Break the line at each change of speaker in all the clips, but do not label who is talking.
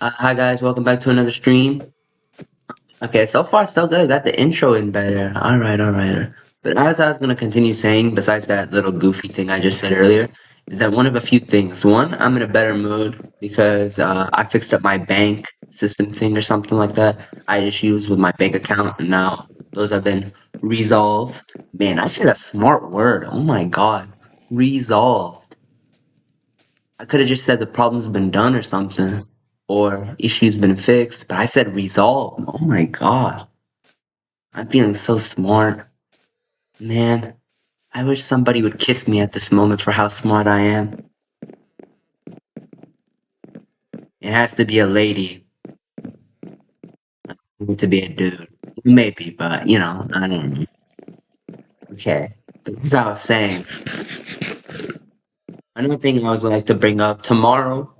Hi guys, welcome back to another stream. Okay, so far so good. Got the intro in better. All right. But as I was gonna continue saying, besides that little goofy thing I just said earlier, is that one of a few things. One, I'm in a better mood because I fixed up my bank system thing or something like that. I had issues with my bank account, and now those have been resolved. Man, I said a smart word. Oh my god, resolved. I could have just said the problem's been done or something, or issues been fixed, but I said resolved. Oh my god. I'm feeling so smart. Man, I wish somebody would kiss me at this moment for how smart I am. It has to be a lady. I want to be a dude. Maybe, but I don't know. Okay. But as I was saying, another thing I was like to bring up tomorrow.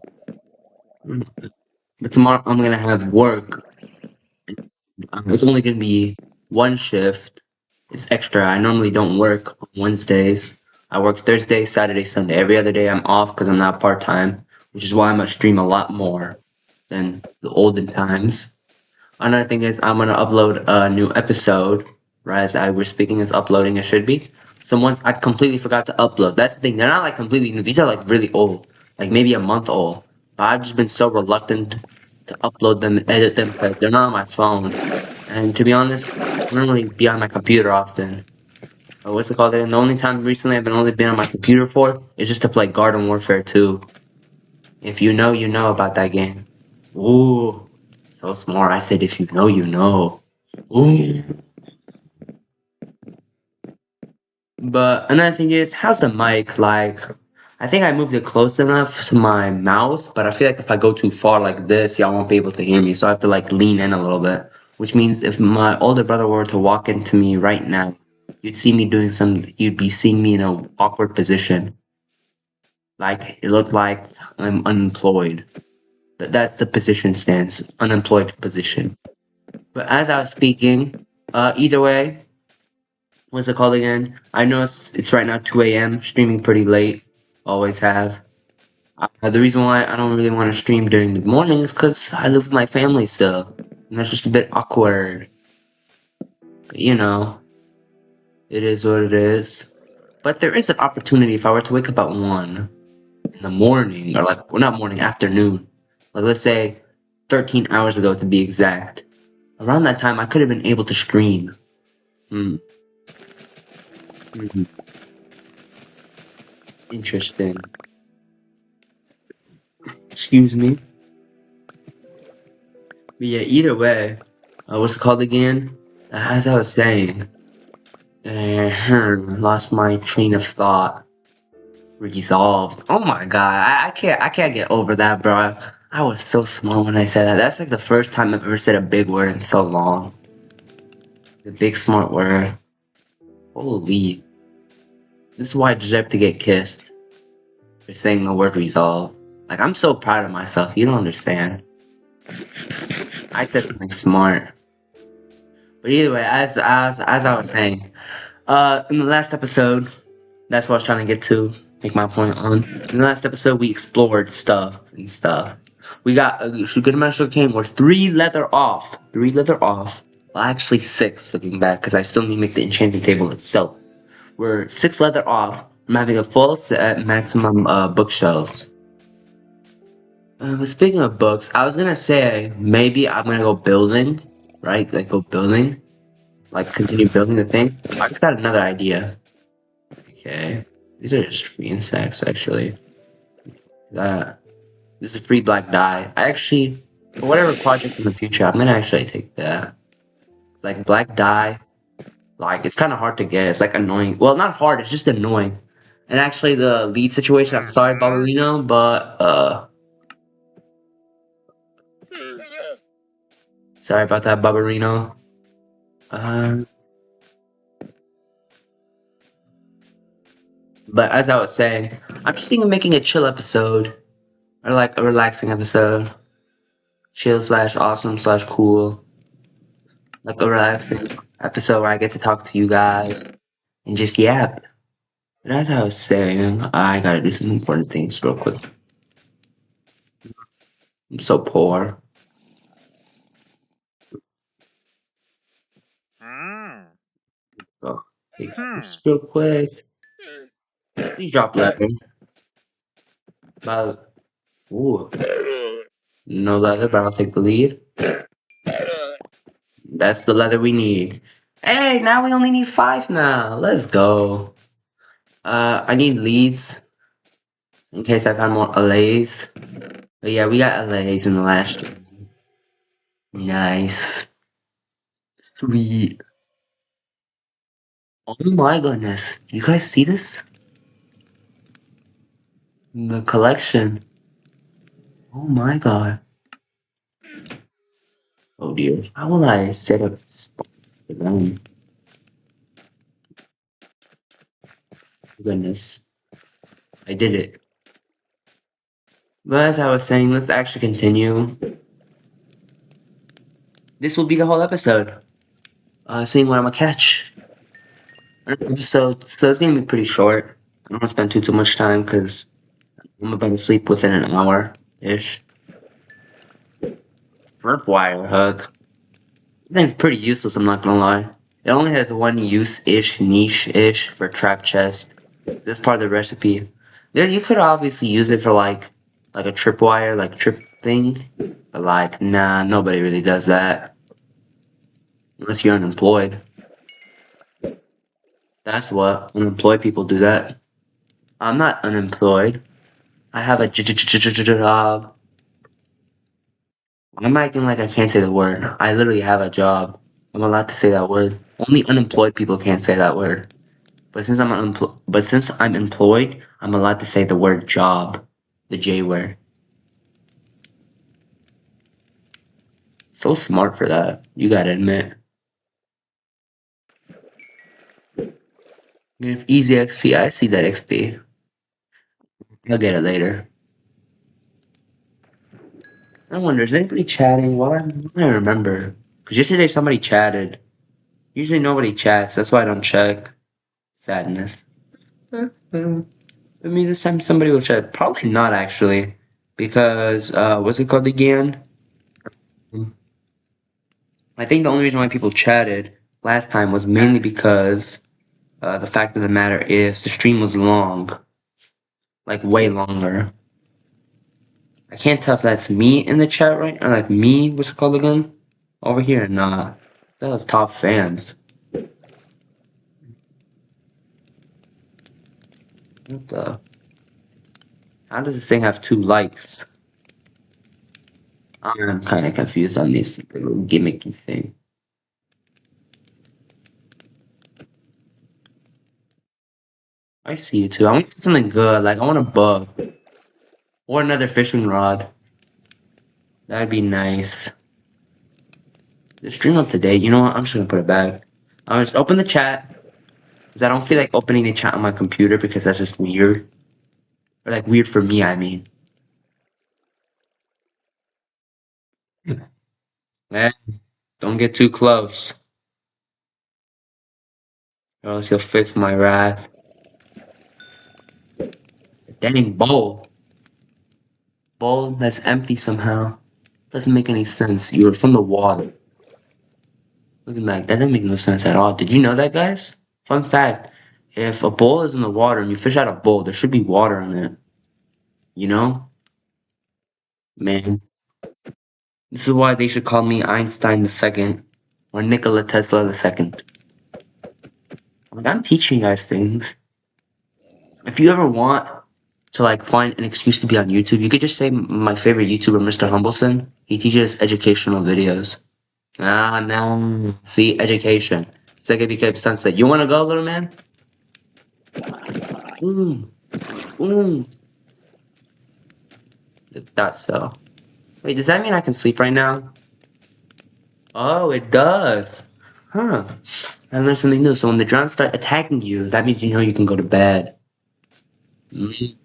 But tomorrow I'm gonna have work. It's only gonna be one shift. It's extra. I normally don't work on Wednesdays. I work Thursday, Saturday, Sunday. Every other day I'm off because I'm not part time, which is why I'm gonna stream a lot more than the olden times. Another thing is I'm gonna upload a new episode, right? As I was speaking, as uploading it should be. So once I completely forgot to upload. That's the thing. They're not like completely new. These are like really old, like maybe a month old. But I've just been so reluctant to upload them, edit them because they're not on my phone. And to be honest, I don't really be on my computer often. What's it called? And the only time recently I've been only been on my computer for is just to play Garden Warfare 2. If you know, you know about that game. Ooh, so smart. I said if you know, you know. Ooh. But another thing is, how's the mic? Like, I think I moved it close enough to my mouth, but I feel like if I go too far like this, y'all won't be able to hear me. So I have to like lean in a little bit. Which means if my older brother were to walk into me right now, you'd be seeing me in an awkward position. Like, it looked like I'm unemployed. That's the position stance, unemployed position. But as I was speaking, either way, what's it called again? I know it's right now 2 a.m., streaming pretty late, always have. The reason why I don't really want to stream during the morning is because I live with my family still, and that's just a bit awkward. But, it is what it is. But there is an opportunity if I were to wake up at 1 in the morning, or like, well, not morning, afternoon. Like, let's say 13 hours ago to be exact. Around that time, I could have been able to stream. Hmm. Mhm. Interesting. Excuse me. But yeah, either way, what's it called again? As I was saying, lost my train of thought. Resolved. Oh my god, I can't get over that, bro. I was so smart when I said that. That's like the first time I've ever said a big word in so long. The big smart word. Holy. This is why I deserve to get kissed for saying the word resolve. Like, I'm so proud of myself. You don't understand. I said something smart. But either way, as I was saying, in the last episode, that's what I was trying to get to, make my point on. In the last episode, we explored stuff and stuff. We got a good amount of sugar cane. We're 3 leather off. 3 leather off. Well, actually 6 looking back, because I still need to make the enchanting table itself. We're 6 leather off from having a full set maximum bookshelves. But speaking of books, I was gonna say maybe I'm gonna go building, right? Like go building, like continue building the thing. I just got another idea. Okay, these are just free insects actually. That this is a free black dye. I actually, for whatever project in the future, I'm gonna actually take that. It's like black dye. Like it's kind of hard to get. It's like annoying. Well, not hard. It's just annoying. And actually, the lead situation. I'm sorry, Ballerino, but sorry about that, Barbarino. Um, but as I was saying, I'm just thinking of making a chill episode, or like a relaxing episode, chill slash awesome slash cool, like a relaxing episode where I get to talk to you guys and just yap. But as I was saying, I gotta do some important things real quick. I'm so poor. Oh, take this real quick. Please drop leather. But, ooh, no leather, but I'll take the lead. That's the leather we need. Hey, now we only need 5 now. Let's go. I need leads in case I find more allays. But yeah, we got allays in the last one. Nice. Sweet. Oh my goodness. You guys see this? The collection. Oh my god. Oh dear. How will I set up a spot for them? Goodness. I did it. But as I was saying, let's actually continue. This will be the whole episode. Seeing what I'm gonna catch. So it's gonna be pretty short. I don't wanna spend too much time because I'm about to sleep within an hour-ish. Rip wire hook. I think it's pretty useless, I'm not gonna lie. It only has one use-ish, niche-ish for trap chest. This part of the recipe. There, you could obviously use it for like a tripwire, like trip thing. But like, nah, nobody really does that. Unless you're unemployed. That's what unemployed people do that. I'm not unemployed. I have a job. I'm acting like I can't say the word. I literally have a job. I'm allowed to say that word. Only unemployed people can't say that word. But since I'm employed, I'm allowed to say the word job, the J word. So smart for that. You gotta admit. If easy XP, I see that XP. I'll get it later. I wonder, is anybody chatting? Well, I don't remember. Because yesterday somebody chatted. Usually nobody chats, that's why I don't check. Sadness. Maybe this time somebody will chat. Probably not, actually. Because, what's it called again? I think the only reason why people chatted last time was mainly because the fact of the matter is the stream was long. Like, way longer. I can't tell if that's me in the chat right, or like me, what's it called again? Over here, nah. That was top fans. What the? How does this thing have 2 likes? I'm kind of confused on this little gimmicky thing. I see you too. I want something good, like I want a bug. Or another fishing rod. That'd be nice. The stream up to date. You know what? I'm just gonna put it back. I'll just open the chat. Because I don't feel like opening the chat on my computer because that's just weird. Or like weird for me, I mean. Man, don't get too close. Or else you'll face my wrath. Dang bowl. Bowl that's empty somehow. Doesn't make any sense. You were from the water. Look at that. That doesn't make no sense at all. Did you know that, guys? Fun fact. If a bowl is in the water and you fish out a bowl, there should be water in it. You know? Man. This is why they should call me Einstein II. Or Nikola Tesla II. Like, I'm teaching you guys things. If you ever want to like find an excuse to be on YouTube, you could just say my favorite YouTuber, Mr. Humbleson. He teaches educational videos. Ah, no. See, education. Sega became sunset. You wanna go, little man? Mm. Mm. That's so. Wait, does that mean I can sleep right now? Oh, it does. Huh. I learned something new. So when the drones start attacking you, that means you know you can go to bed. Mm.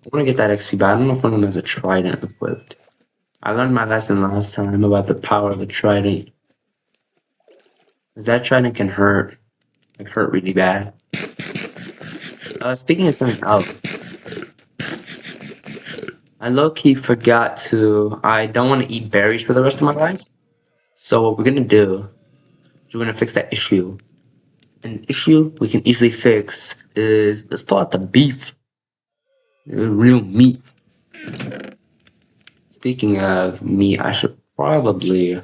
I want to get that XP, but I don't know if one of them has a trident equipped. I learned my lesson last time about the power of the trident. Because that trident can hurt. Like, hurt really bad. Speaking of something else. I low-key forgot to. I don't want to eat berries for the rest of my life. So what we're gonna do is we're gonna fix that issue. And the issue we can easily fix is let's pull out the beef. The real meat. Speaking of meat, I should probably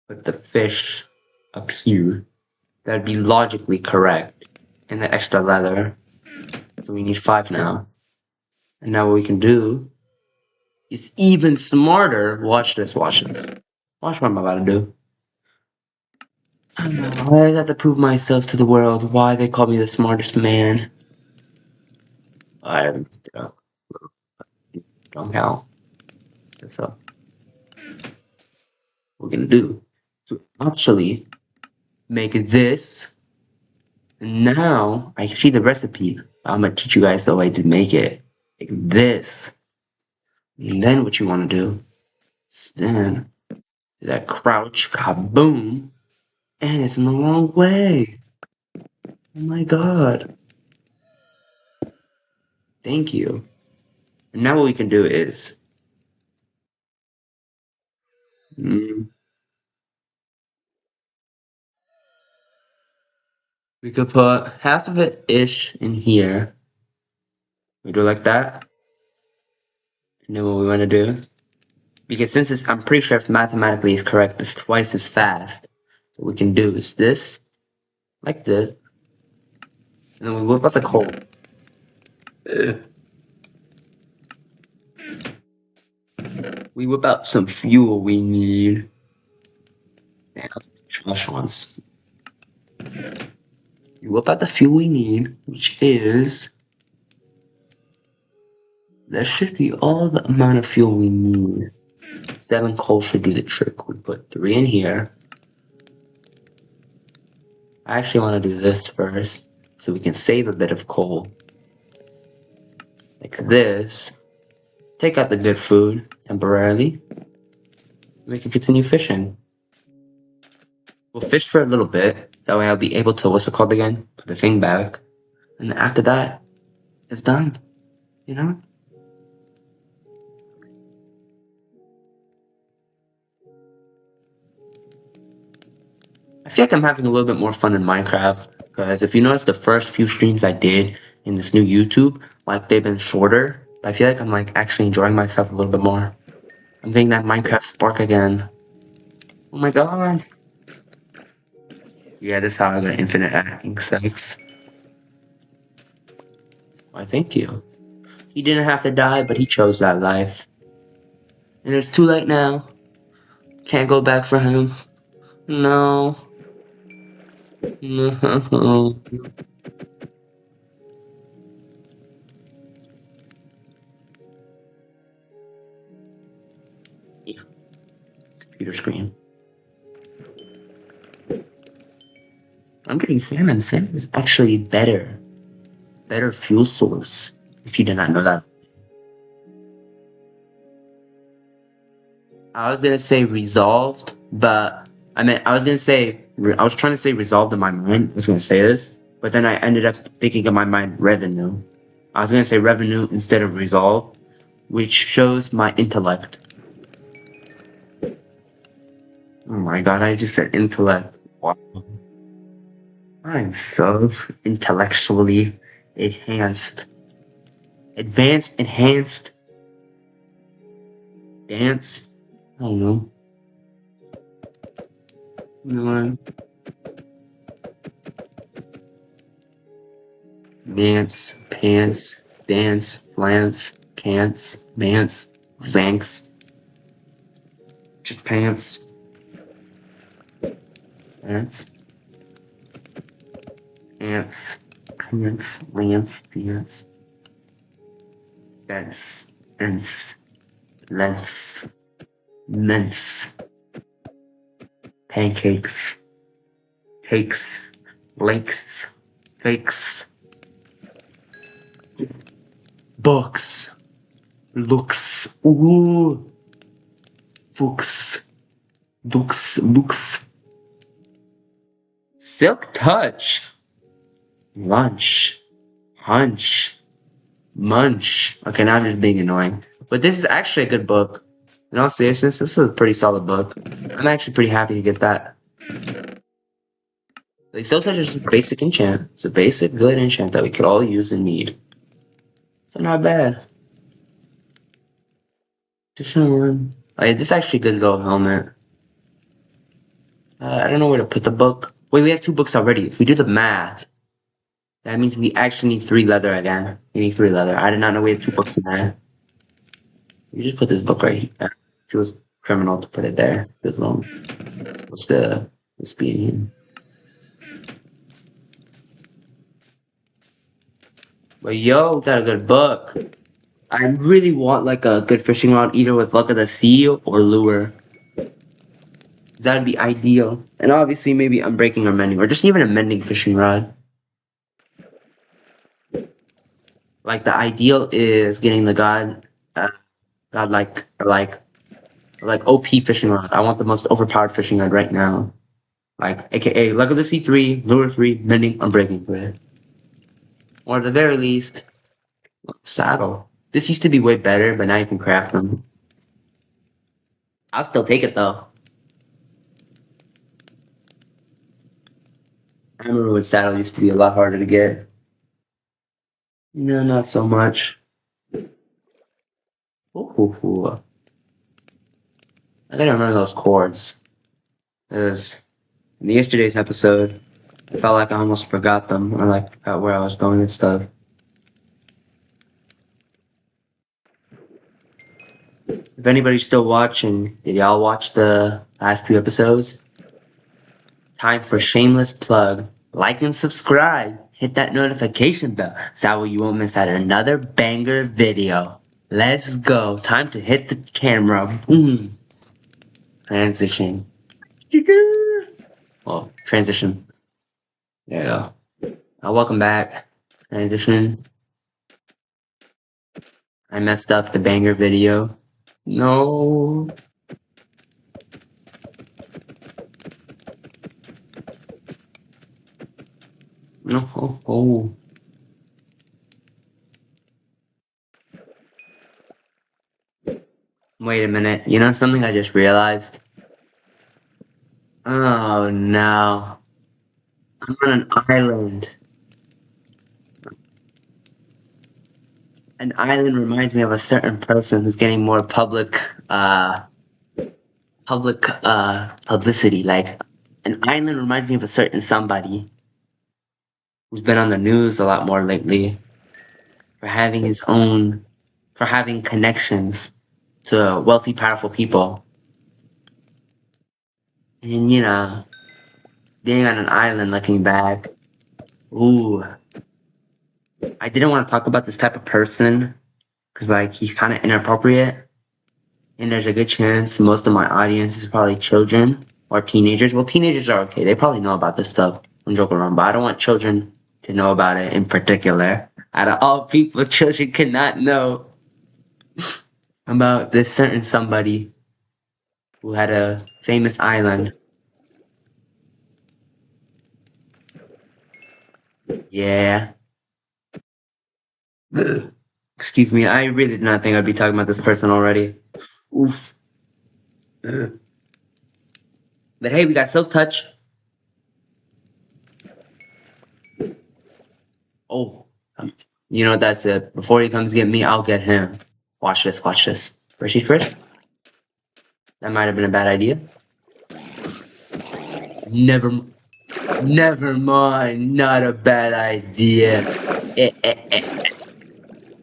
put the fish up here. That'd be logically correct. And the extra leather. So we need 5 now. And now what we can do is even smarter. Watch this, watch this. Watch what I'm about to do. I don't know. Why did I have to prove myself to the world? Why they call me the smartest man? I'm dumb hell. That's all we're gonna do. To actually make this. And now I see the recipe. I'm gonna teach you guys the way to make it. Like this. And then what you wanna do is then do that crouch, kaboom, and it's in the wrong way. Oh my god. Thank you. And now what we can do is we could put half of it ish in here. We do it like that. And then what we want to do, because since it's, I'm pretty sure if mathematically is correct, it's twice as fast. What we can do is this, like this, and then we whip out the coal. We whip out some fuel we need. Damn, trash ones. We whip out the fuel we need, which is. That should be all the amount of fuel we need. 7 coal should do the trick. We put 3 in here. I actually want to do this first, so we can save a bit of coal. Like this. Take out the good food temporarily. We can continue fishing. We'll fish for a little bit. That way I'll be able to, what's it called again? Put the thing back. And then after that, it's done. You know? I feel like I'm having a little bit more fun in Minecraft. Because if you notice the first few streams I did in this new YouTube, like they've been shorter. I feel like I'm like actually enjoying myself a little bit more. I'm getting that Minecraft spark again. Oh my god. Yeah, this is how I got infinite acting sex. Why, thank you. He didn't have to die, but he chose that life. And it's too late now. Can't go back for him. No. No. Yeah. Computer screen. I'm getting salmon. Salmon is actually better. Better fuel source. If you did not know that. I was gonna say resolved, but I was gonna say I was trying to say resolved in my mind. I was gonna say this, but then I ended up thinking in my mind revenue. I was gonna say revenue instead of resolve, which shows my intellect. Oh my god, I just said intellect. Wow. I'm so intellectually enhanced. Advanced, enhanced, dance. I don't know. You know what? Dance, pants, dance, flance, cants, dance, thanks, just pants, pants, ants, pants, lance, dance, dance, ants, lens, mince, pancakes, cakes, lakes, fakes, books, looks, ooh, books, books, silk touch, lunch, hunch, Munch. Okay, now I'm just being annoying. But this is actually a good book. In all seriousness, this is a pretty solid book. I'm actually pretty happy to get that. Like, Soul Touch is just a basic enchant. It's a basic good enchant that we could all use and need. So not bad. Additional one. Oh yeah, this is actually a good gold helmet. I don't know where to put the book. Wait, we have 2 books already. If we do the math, that means we actually need 3 leather again. We need 3 leather. I did not know we had 2 books in there. You just put this book right here. It feels criminal to put it there. Feels wrong. It's supposed to be in here. But yo, we got a good book. I really want like a good fishing rod, either with Luck of the Sea or lure. That'd be ideal. And obviously maybe unbreaking or mending, or just even a mending fishing rod. Like the ideal is getting the godlike or like OP fishing rod. I want the most overpowered fishing rod right now. Like aka Luck of the Sea 3, lure 3, mending, unbreaking 3. Or at the very least, saddle. This used to be way better, but now you can craft them. I'll still take it though. I remember when saddle used to be a lot harder to get. No, not so much. Ooh. I gotta remember those chords. Because in yesterday's episode, I felt like I almost forgot them, or like forgot where I was going and stuff. If anybody's still watching, did y'all watch the last 2 episodes? Time for shameless plug. Like and subscribe. Hit that notification bell so that way you won't miss out another banger video. Let's go. Time to hit the camera. Boom. Transition. Well, transition. There you go. Welcome back. Transition. I messed up the banger video. No. No. Oh. Wait a minute. You know something I just realized? Oh no. I'm on an island. An island reminds me of a certain person who's getting more public publicity. Like, an island reminds me of a certain somebody who's been on the news a lot more lately for having connections to wealthy, powerful people. And, you know, being on an island looking back, ooh. I didn't want to talk about this type of person because, like, he's kind of inappropriate. And there's a good chance most of my audience is probably children or teenagers. Well, teenagers are okay. They probably know about this stuff and joke around, but I don't want children to know about it in particular. Out of all people, children cannot know about this certain somebody who had a famous island. Yeah. Excuse me, I really did not think I'd be talking about this person already. Oof. But hey, we got Silk Touch. Oh, you know what that's it. Before he comes get me, I'll get him. Watch this, watch this. First first. That might have been a bad idea. Never mind. Not a bad idea.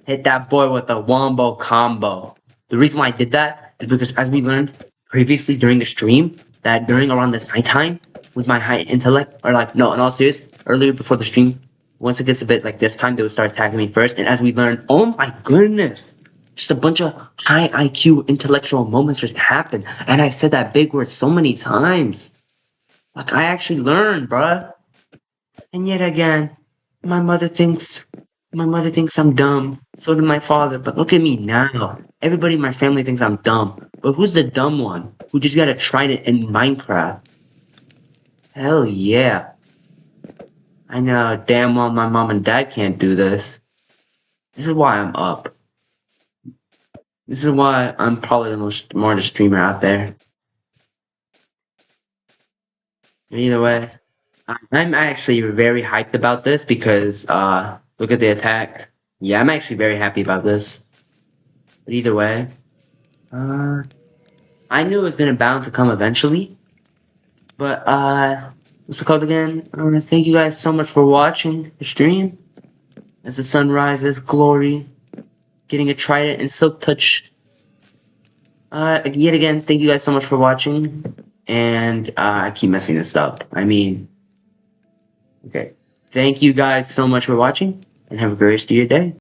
Hit that boy with a wombo combo. The reason why I did that is because, as we learned previously during the stream, that during around this nighttime, with my high intellect, or like, no, in all seriousness, earlier before the stream, once it gets a bit like this time, they would start attacking me first. And as we learned, oh my goodness, just a bunch of high IQ intellectual moments just happen. And I said that big word so many times. Like, I actually learned, bruh. And yet again, my mother thinks I'm dumb. So did my father. But look at me now. Everybody in my family thinks I'm dumb. But who's the dumb one? Who just got a trident in Minecraft? Hell yeah. I know damn well my mom and dad can't do this. This is why I'm up. This is why I'm probably the most smartest streamer out there. And either way, I'm actually very hyped about this because look at the attack. Yeah, I'm actually very happy about this. But either way, uh, I knew it was gonna bound to come eventually. But what's it called again? Thank you guys so much for watching the stream. As the sun rises, glory, getting a trident and silk touch. Yet again, thank you guys so much for watching. And I keep messing this up. I mean, okay. Thank you guys so much for watching, and have a great rest of your day.